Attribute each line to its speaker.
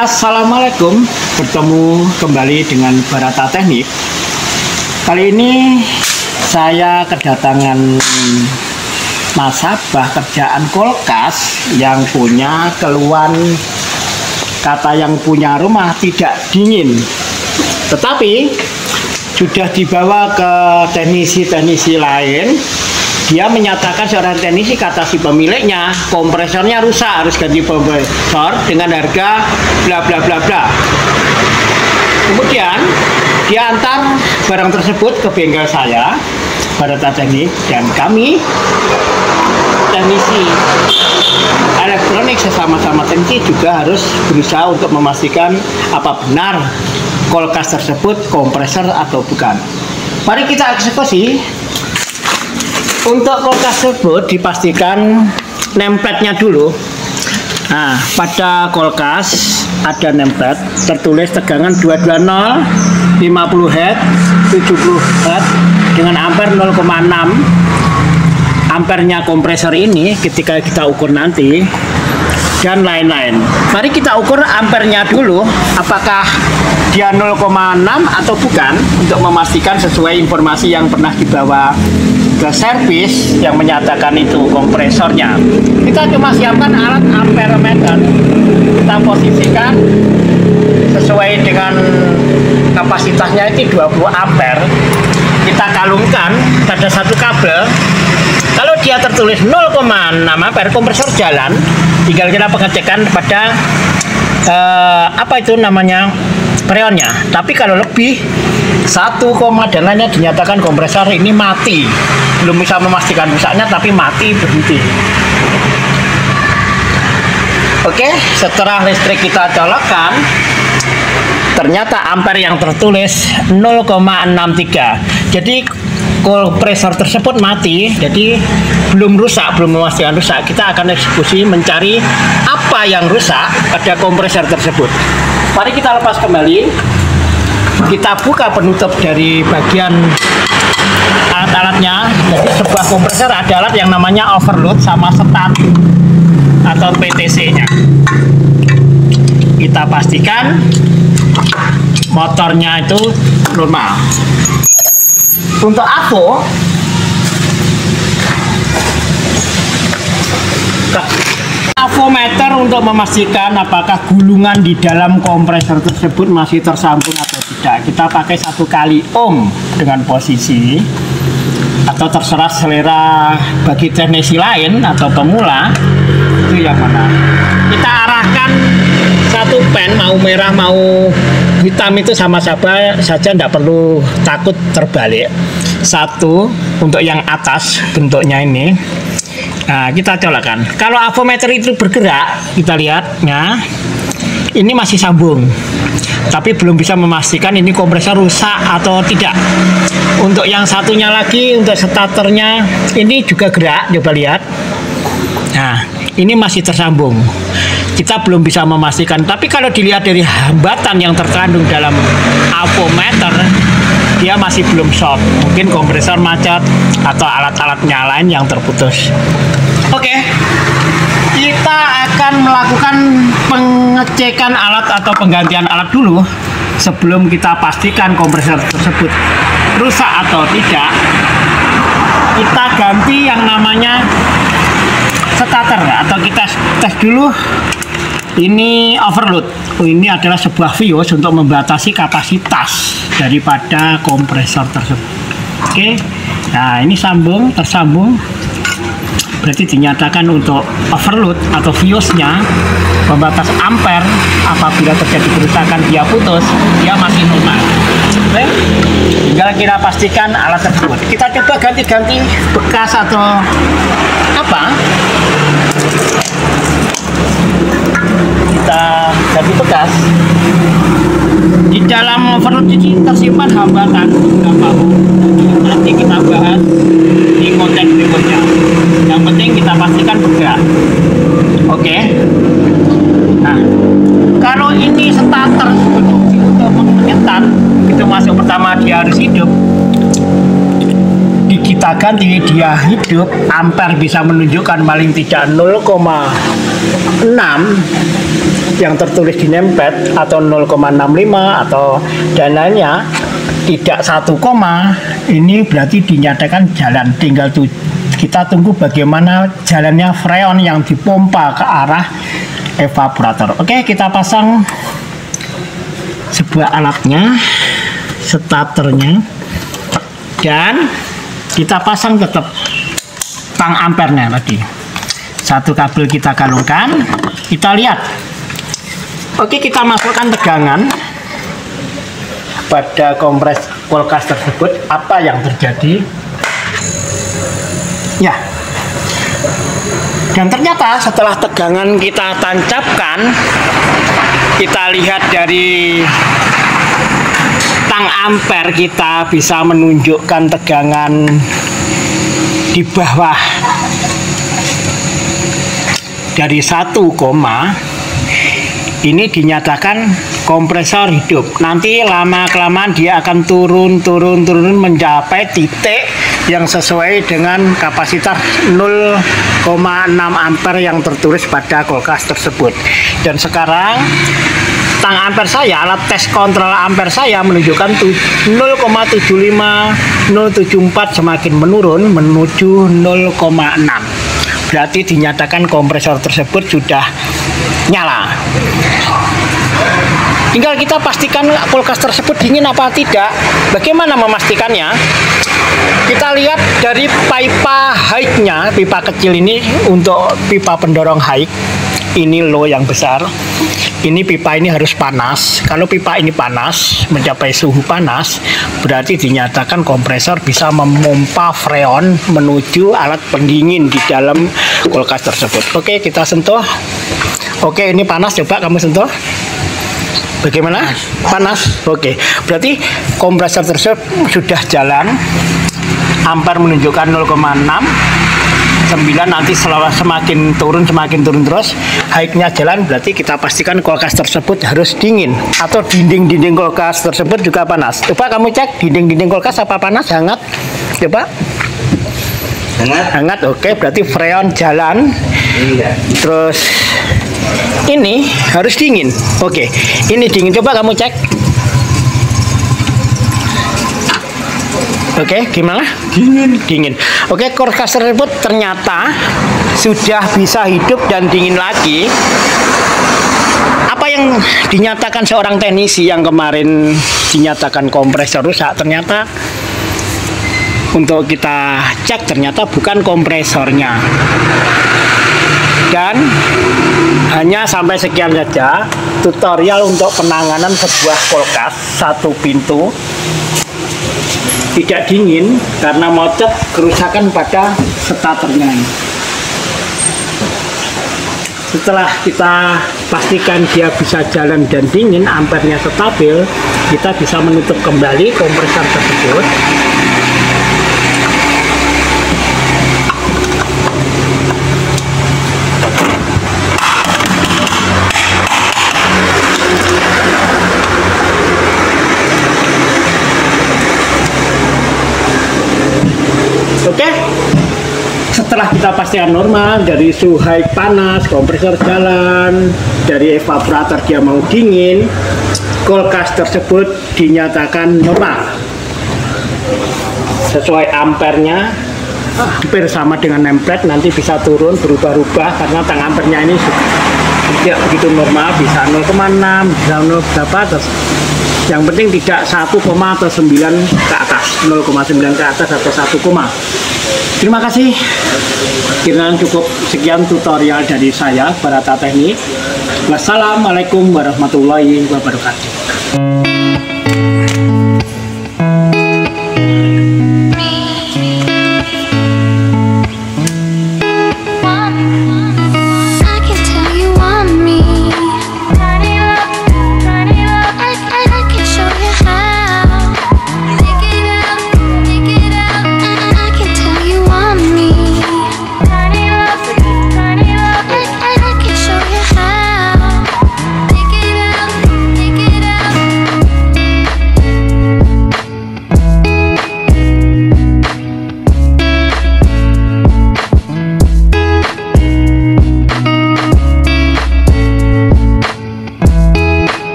Speaker 1: Assalamualaikum, bertemu kembali dengan Barata Teknik. Kali ini saya kedatangan nasabah kerjaan kulkas yang punya keluhan, kata yang punya rumah tidak dingin, tetapi sudah dibawa ke teknisi-teknisi lain. Dia menyatakan, seorang teknisi, kata si pemiliknya, kompresornya rusak, harus ganti kompresor dengan harga bla bla bla bla. Kemudian dia antar barang tersebut ke bengkel saya, Barata Teknik, dan kami teknisi elektronik sesama-sama teknisi juga harus berusaha untuk memastikan apa benar kulkas tersebut kompresor atau bukan. Mari kita eksekusi. Untuk kulkas tersebut dipastikan nameplate-nya dulu. Nah, pada kulkas ada nameplate tertulis tegangan 220, 50 Hz, 70 Hz dengan ampere 0,6. Ampernya kompresor ini ketika kita ukur nanti dan lain-lain. Mari kita ukur ampernya dulu, apakah dia 0,6 atau bukan, untuk memastikan sesuai informasi yang pernah dibawa ke servis yang menyatakan itu kompresornya. Kita cuma siapkan alat amperemeter, kita posisikan sesuai dengan kapasitasnya itu 20 ampere. Kita kalungkan pada satu kabel. Kalau dia tertulis 0,6 ampere, kompresor jalan. Tinggal kita pengecekan pada apa itu namanya, freonnya. Tapi kalau lebih 1, dan lainnya, dinyatakan kompresor ini mati. Belum bisa memastikan rusaknya, tapi mati, berhenti. Oke, setelah listrik kita colokkan, ternyata ampere yang tertulis 0,63. Jadi kompresor tersebut mati, jadi belum rusak, belum memastikan rusak. Kita akan eksekusi mencari apa yang rusak pada kompresor tersebut. Mari kita lepas kembali. Kita buka penutup dari bagian alat-alatnya. Jadi sebuah kompresor ada alat yang namanya overload sama start atau PTC-nya. Kita pastikan motornya itu normal. Untuk avometer untuk memastikan apakah gulungan di dalam kompresor tersebut masih tersambung atau tidak. Kita pakai 1 kali ohm dengan posisi, atau terserah selera bagi teknisi lain atau pemula itu yang mana. Kita arahkan satu pen, mau merah mau hitam itu sama saja, tidak perlu takut terbalik. Satu untuk yang atas bentuknya ini. Nah, kita colokkan. Kalau avometer itu bergerak, kita lihat, nah, ini masih sambung, tapi belum bisa memastikan ini kompresor rusak atau tidak. Untuk yang satunya lagi, untuk starternya, ini juga gerak, coba lihat. Nah, ini masih tersambung. Kita belum bisa memastikan, tapi kalau dilihat dari hambatan yang terkandung dalam avometer, dia masih belum short. Mungkin kompresor macet atau alat-alatnya lain yang terputus. Oke, kita akan melakukan pengecekan alat atau penggantian alat dulu sebelum kita pastikan kompresor tersebut rusak atau tidak. Kita ganti yang namanya starter, atau kita tes dulu. Ini overload. Ini adalah sebuah fuse untuk membatasi kapasitas daripada kompresor tersebut. Oke, nah ini tersambung. Berarti dinyatakan untuk overload atau fuse-nya, pembatas ampere, apabila terjadi kerusakan dia putus, dia masih normal. Oke, tinggal kita pastikan alat tersebut. Kita coba ganti-ganti bekas atau apa. Kita ganti bekas. Di dalam overload ini tersimpan hambatan beberapa ohm. Nanti kita bahas di konten berikutnya. Yang penting kita pastikan bergerak. Oke. Nah, kalau ini starter untuk menyetar, itu masuk pertama dia harus hidup. Kita ganti dia hidup, ampere bisa menunjukkan paling tidak 0,5 yang tertulis di nameplate atau 0,65 atau dananya tidak 1, ini berarti dinyatakan jalan. Tinggal kita tunggu bagaimana jalannya freon yang dipompa ke arah evaporator. Oke, kita pasang sebuah alatnya, starternya, dan kita pasang tetap tang ampernya tadi. Satu kabel kita galungkan, kita lihat. Oke, kita masukkan tegangan pada kompres kulkas tersebut. Apa yang terjadi? Ya. Dan ternyata setelah tegangan kita tancapkan, kita lihat dari tang ampere kita bisa menunjukkan tegangan di bawah dari 1, ini dinyatakan kompresor hidup. Nanti lama-kelamaan dia akan turun mencapai titik yang sesuai dengan kapasitas 0,6 ampere yang tertulis pada kulkas tersebut. Dan sekarang tang ampere saya, alat tes kontrol ampere saya menunjukkan 0,75, 0,74 semakin menurun menuju 0,6. Berarti dinyatakan kompresor tersebut sudah nyala. Tinggal kita pastikan kulkas tersebut dingin apa tidak. Bagaimana memastikannya? Kita lihat dari pipa high-nya, pipa kecil ini untuk pipa pendorong high. Ini low yang besar. Ini pipa ini harus panas. Kalau pipa ini panas, mencapai suhu panas, berarti dinyatakan kompresor bisa memompa freon menuju alat pendingin di dalam kulkas tersebut. Oke, kita sentuh. Oke, ini panas, coba kamu sentuh. Bagaimana? Panas. Oke, berarti kompresor tersebut sudah jalan. Ampere menunjukkan 0,6. 9, nanti semakin turun terus, high-nya jalan, berarti kita pastikan kulkas tersebut harus dingin, atau dinding-dinding kulkas tersebut juga panas. Coba kamu cek dinding-dinding kulkas apa panas, hangat? Coba. Hangat. Oke, berarti freon jalan. Iya. Terus ini harus dingin. Oke, ini dingin. Coba kamu cek. Oke, gimana? Dingin. Oke, kulkas tersebut ternyata sudah bisa hidup dan dingin lagi. Apa yang dinyatakan seorang teknisi yang kemarin dinyatakan kompresor rusak, ternyata untuk kita cek ternyata bukan kompresornya. Dan hanya sampai sekian saja tutorial untuk penanganan sebuah kulkas satu pintu tidak dingin karena mocet kerusakan pada starternya. Setelah kita pastikan dia bisa jalan dan dingin, ampernya stabil, kita bisa menutup kembali kompresor tersebut. Oke, setelah kita pastikan normal, dari suhu high panas, kompresor jalan, dari evaporator dia mau dingin, kulkas tersebut dinyatakan normal. Sesuai ampernya, hampir sama dengan nameplate, nanti bisa turun, berubah-ubah, karena tang ampernya ini tidak begitu normal, bisa 0,6, bisa 0 berapa, terus yang penting tidak 1, atau 9 ke atas, 0,9 ke atas atau 1. Terima kasih. Kiranya cukup sekian tutorial dari saya, Barata Teknik. Wassalamualaikum warahmatullahi wabarakatuh.